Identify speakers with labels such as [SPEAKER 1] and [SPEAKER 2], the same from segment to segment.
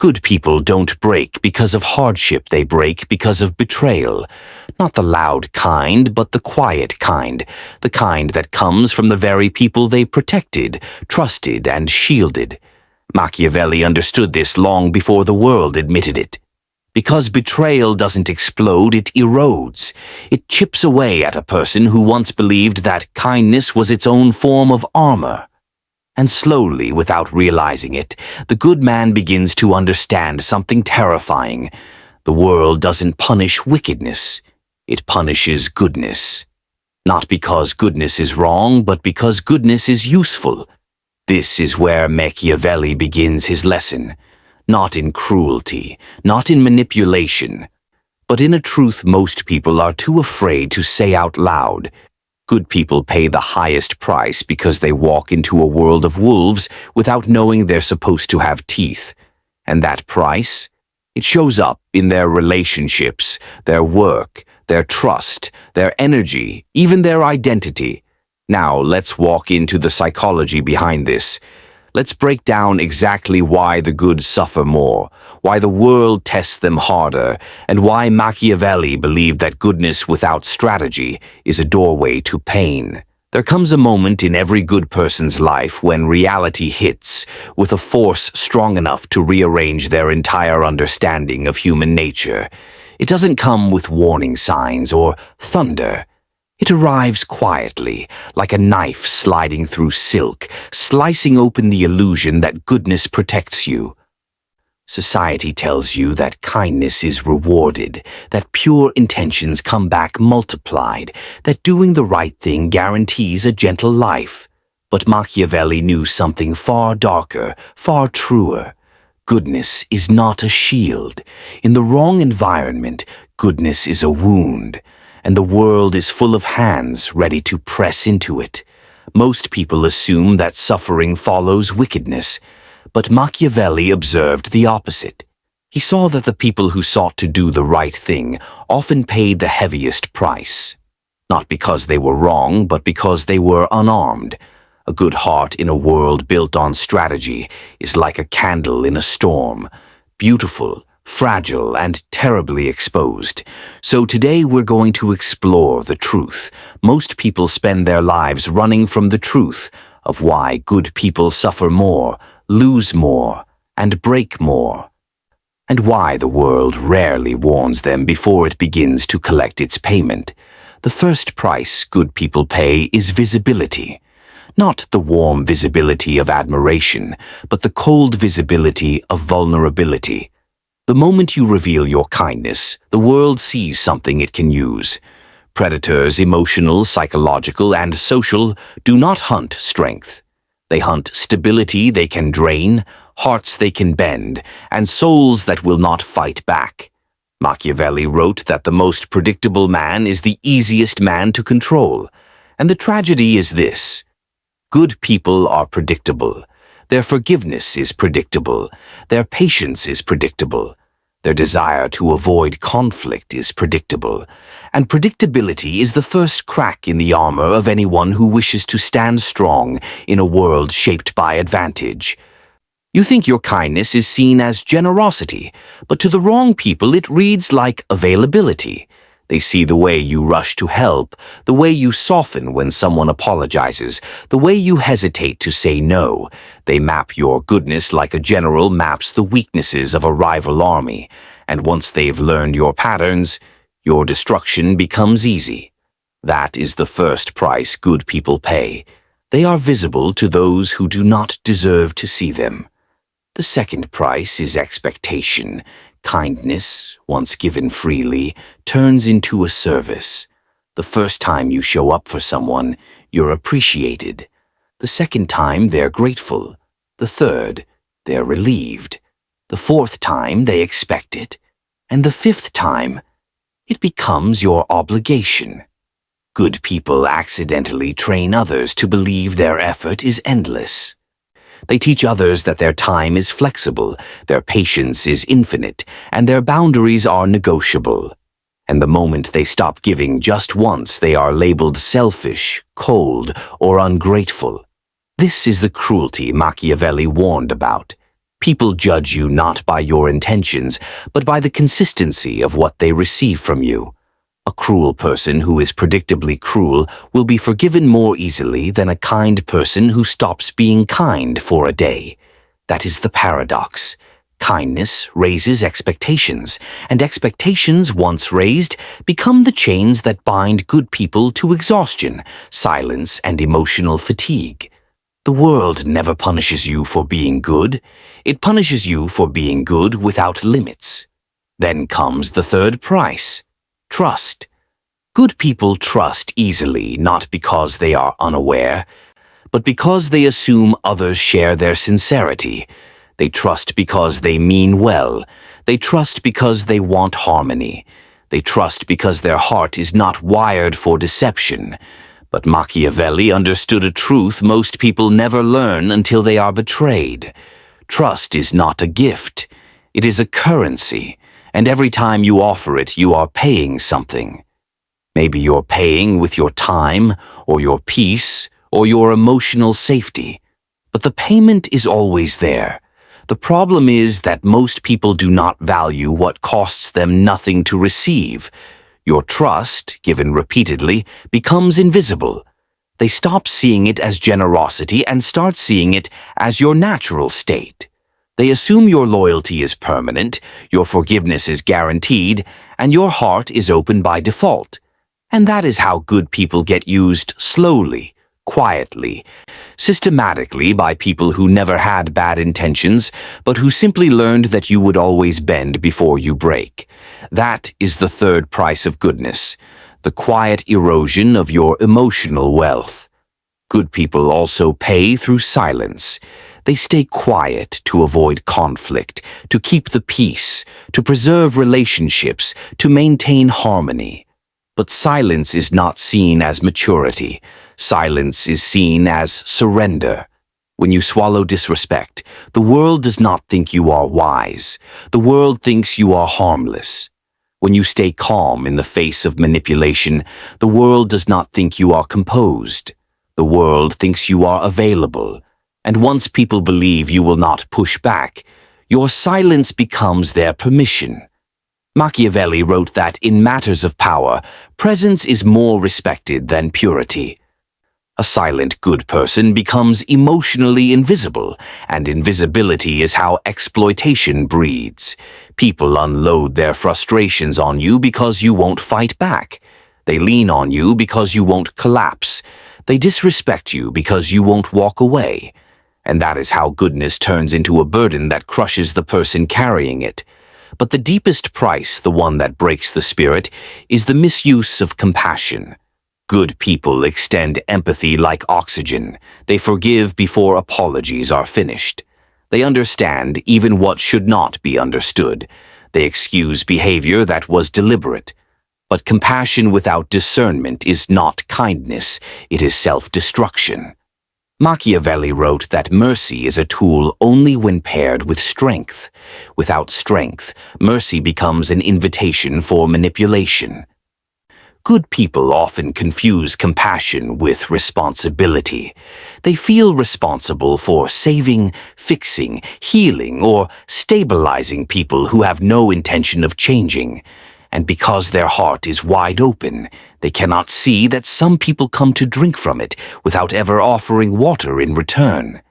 [SPEAKER 1] Good people don't break because of hardship, they break because of betrayal. Not the loud kind, but the quiet kind, the kind that comes from the very people they protected, trusted, and shielded. Machiavelli understood this long before the world admitted it. Because betrayal doesn't explode, it erodes. It chips away at a person who once believed that kindness was its own form of armor. And slowly, without realizing it, the good man begins to understand something terrifying. The world doesn't punish wickedness. It punishes goodness. Not because goodness is wrong, but because goodness is useful. This is where Machiavelli begins his lesson. Not in cruelty, not in manipulation, but in a truth most people are too afraid to say out loud. Good people pay the highest price because they walk into a world of wolves without knowing they're supposed to have teeth. And that price? It shows up in their relationships, their work, their trust, their energy, even their identity. Now, let's walk into the psychology behind this. Let's break down exactly why the good suffer more, why the world tests them harder, and why Machiavelli believed that goodness without strategy is a doorway to pain. There comes a moment in every good person's life when reality hits with a force strong enough to rearrange their entire understanding of human nature. It doesn't come with warning signs or thunder. It arrives quietly, like a knife sliding through silk, slicing open the illusion that goodness protects you. Society tells you that kindness is rewarded, that pure intentions come back multiplied, that doing the right thing guarantees a gentle life. But Machiavelli knew something far darker, far truer. Goodness is not a shield. In the wrong environment, goodness is a wound. And the world is full of hands ready to press into it. Most people assume that suffering follows wickedness, but Machiavelli observed the opposite. He saw that the people who sought to do the right thing often paid the heaviest price. Not because they were wrong, but because they were unarmed. A good heart in a world built on strategy is like a candle in a storm, beautiful, fragile, and terribly exposed. So today we're going to explore the truth. Most people spend their lives running from the truth of why good people suffer more, lose more, and break more, and why the world rarely warns them before it begins to collect its payment. The first price good people pay is visibility. Not the warm visibility of admiration, but the cold visibility of vulnerability. The moment you reveal your kindness, the world sees something it can use. Predators, emotional, psychological, and social, do not hunt strength. They hunt stability they can drain, hearts they can bend, and souls that will not fight back. Machiavelli wrote that the most predictable man is the easiest man to control. And the tragedy is this: good people are predictable. Their forgiveness is predictable. Their patience is predictable. Their desire to avoid conflict is predictable. And predictability is the first crack in the armor of anyone who wishes to stand strong in a world shaped by advantage. You think your kindness is seen as generosity, but to the wrong people it reads like availability. They see the way you rush to help, the way you soften when someone apologizes, the way you hesitate to say no. They map your goodness like a general maps the weaknesses of a rival army, and once they've learned your patterns, your destruction becomes easy. That is the first price good people pay. They are visible to those who do not deserve to see them. The second price is expectation. Kindness, once given freely, turns into a service. The first time you show up for someone, you're appreciated. The second time, they're grateful. The third, they're relieved. The fourth time, they expect it. And the fifth time, it becomes your obligation. Good people accidentally train others to believe their effort is endless. They teach others that their time is flexible, their patience is infinite, and their boundaries are negotiable. And the moment they stop giving just once, they are labeled selfish, cold, or ungrateful. This is the cruelty Machiavelli warned about. People judge you not by your intentions, but by the consistency of what they receive from you. A cruel person who is predictably cruel will be forgiven more easily than a kind person who stops being kind for a day. That is the paradox. Kindness raises expectations, and expectations, once raised, become the chains that bind good people to exhaustion, silence, and emotional fatigue. The world never punishes you for being good. It punishes you for being good without limits. Then comes the third price: trust. Good people trust easily, not because they are unaware, but because they assume others share their sincerity. They trust because they mean well. They trust because they want harmony. They trust because their heart is not wired for deception. But Machiavelli understood a truth most people never learn until they are betrayed. Trust is not a gift. It is a currency, and every time you offer it, you are paying something. Maybe you're paying with your time, or your peace, or your emotional safety. But the payment is always there. The problem is that most people do not value what costs them nothing to receive. Your trust, given repeatedly, becomes invisible. They stop seeing it as generosity and start seeing it as your natural state. They assume your loyalty is permanent, your forgiveness is guaranteed, and your heart is open by default. And that is how good people get used slowly, quietly, systematically by people who never had bad intentions, but who simply learned that you would always bend before you break. That is the third price of goodness, the quiet erosion of your emotional wealth. Good people also pay through silence. They stay quiet to avoid conflict, to keep the peace, to preserve relationships, to maintain harmony. But silence is not seen as maturity. Silence is seen as surrender. When you swallow disrespect, the world does not think you are wise. The world thinks you are harmless. When you stay calm in the face of manipulation, the world does not think you are composed. The world thinks you are available. And once people believe you will not push back, your silence becomes their permission. Machiavelli wrote that in matters of power, presence is more respected than purity. A silent good person becomes emotionally invisible, and invisibility is how exploitation breeds. People unload their frustrations on you because you won't fight back. They lean on you because you won't collapse. They disrespect you because you won't walk away. And that is how goodness turns into a burden that crushes the person carrying it. But the deepest price, the one that breaks the spirit, is the misuse of compassion. Good people extend empathy like oxygen. They forgive before apologies are finished. They understand even what should not be understood. They excuse behavior that was deliberate. But compassion without discernment is not kindness, it is self-destruction. Machiavelli wrote that mercy is a tool only when paired with strength. Without strength, mercy becomes an invitation for manipulation. Good people often confuse compassion with responsibility. They feel responsible for saving, fixing, healing, or stabilizing people who have no intention of changing. And because their heart is wide open, they cannot see that some people come to drink from it without ever offering water in return.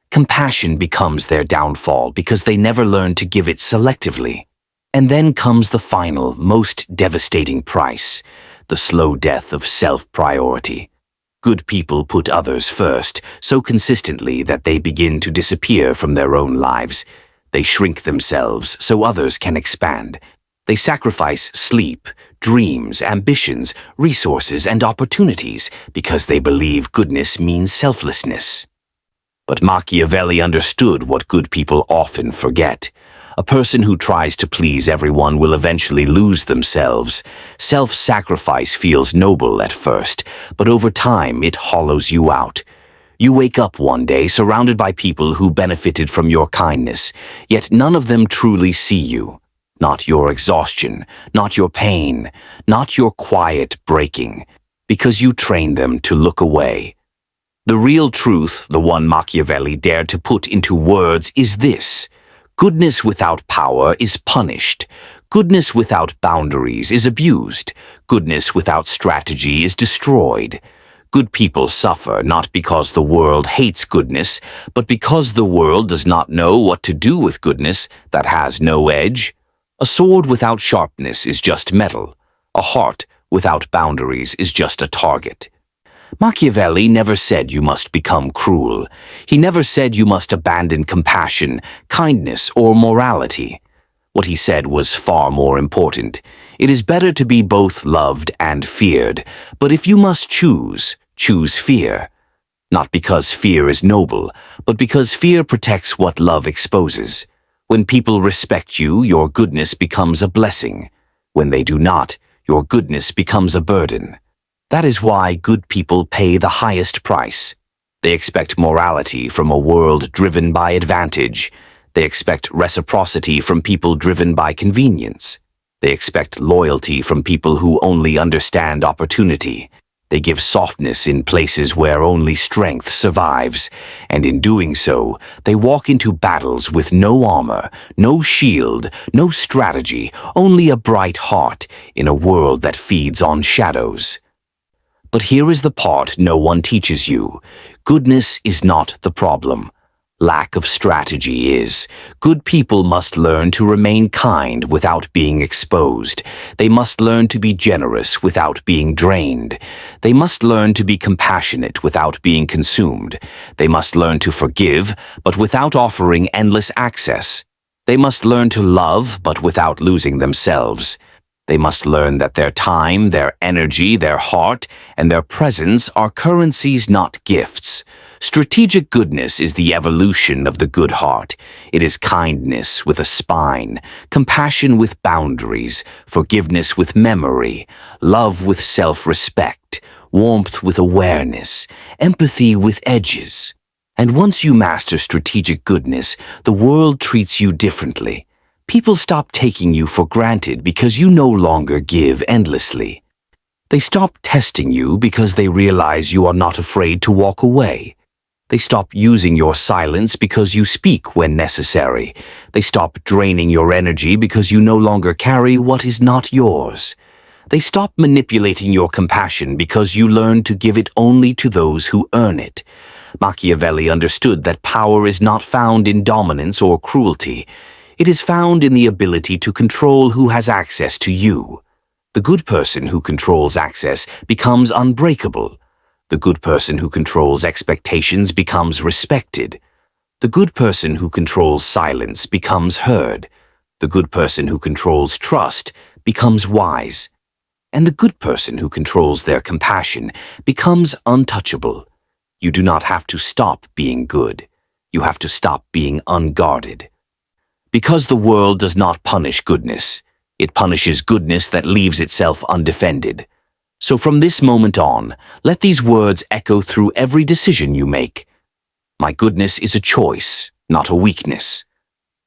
[SPEAKER 1] Compassion becomes their downfall because they never learn to give it selectively. And then comes the final, most devastating price, the slow death of self-priority. Good people put others first so consistently that they begin to disappear from their own lives. They shrink themselves so others can expand. They sacrifice sleep, dreams, ambitions, resources, and opportunities because they believe goodness means selflessness. But Machiavelli understood what good people often forget. A person who tries to please everyone will eventually lose themselves. Self-sacrifice feels noble at first, but over time it hollows you out. You wake up one day surrounded by people who benefited from your kindness, yet none of them truly see you. Not your exhaustion, not your pain, not your quiet breaking, because you train them to look away. The real truth, the one Machiavelli dared to put into words, is this: Goodness without power is punished. Goodness without boundaries is abused. Goodness without strategy is destroyed. Good people suffer not because the world hates goodness, but because the world does not know what to do with goodness that has no edge. A sword without sharpness is just metal. A heart without boundaries is just a target. Machiavelli never said you must become cruel. He never said you must abandon compassion, kindness, or morality. What he said was far more important. It is better to be both loved and feared, but if you must choose, choose fear. Not because fear is noble, but because fear protects what love exposes. When people respect you, your goodness becomes a blessing. When they do not, your goodness becomes a burden. That is why good people pay the highest price. They expect morality from a world driven by advantage. They expect reciprocity from people driven by convenience. They expect loyalty from people who only understand opportunity. They give softness in places where only strength survives, and in doing so, they walk into battles with no armor, no shield, no strategy, only a bright heart in a world that feeds on shadows. But here is the part no one teaches you. Goodness is not the problem. Lack of strategy is. Good people must learn to remain kind without being exposed. They must learn to be generous without being drained. They must learn to be compassionate without being consumed. They must learn to forgive, but without offering endless access. They must learn to love, but without losing themselves. They must learn that their time, their energy, their heart, and their presence are currencies, not gifts. Strategic goodness is the evolution of the good heart. It is kindness with a spine, compassion with boundaries, forgiveness with memory, love with self-respect, warmth with awareness, empathy with edges. And once you master strategic goodness, the world treats you differently. People stop taking you for granted because you no longer give endlessly. They stop testing you because they realize you are not afraid to walk away. They stop using your silence because you speak when necessary. They stop draining your energy because you no longer carry what is not yours. They stop manipulating your compassion because you learn to give it only to those who earn it. Machiavelli understood that power is not found in dominance or cruelty. It is found in the ability to control who has access to you. The good person who controls access becomes unbreakable. The good person who controls expectations becomes respected. The good person who controls silence becomes heard. The good person who controls trust becomes wise. And the good person who controls their compassion becomes untouchable. You do not have to stop being good. You have to stop being unguarded. Because the world does not punish goodness, it punishes goodness that leaves itself undefended. So from this moment on, let these words echo through every decision you make. My goodness is a choice, not a weakness.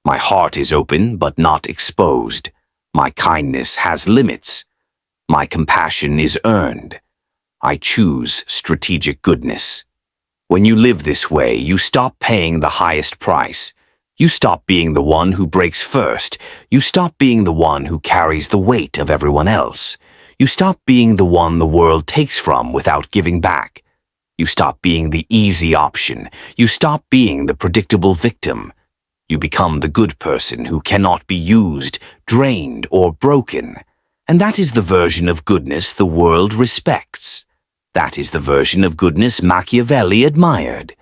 [SPEAKER 1] My heart is open, but not exposed. My kindness has limits. My compassion is earned. I choose strategic goodness. When you live this way, you stop paying the highest price. You stop being the one who breaks first. You stop being the one who carries the weight of everyone else. You stop being the one the world takes from without giving back. You stop being the easy option. You stop being the predictable victim. You become the good person who cannot be used, drained, or broken. And that is the version of goodness the world respects. That is the version of goodness Machiavelli admired.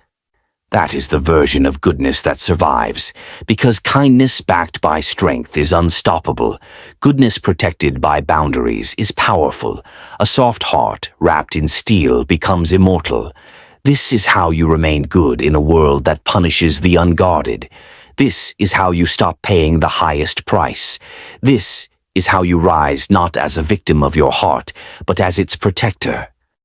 [SPEAKER 1] That is the version of goodness that survives, because kindness backed by strength is unstoppable. Goodness protected by boundaries is powerful. A soft heart wrapped in steel becomes immortal. This is how you remain good in a world that punishes the unguarded. This is how you stop paying the highest price. This is how you rise not as a victim of your heart, but as its protector.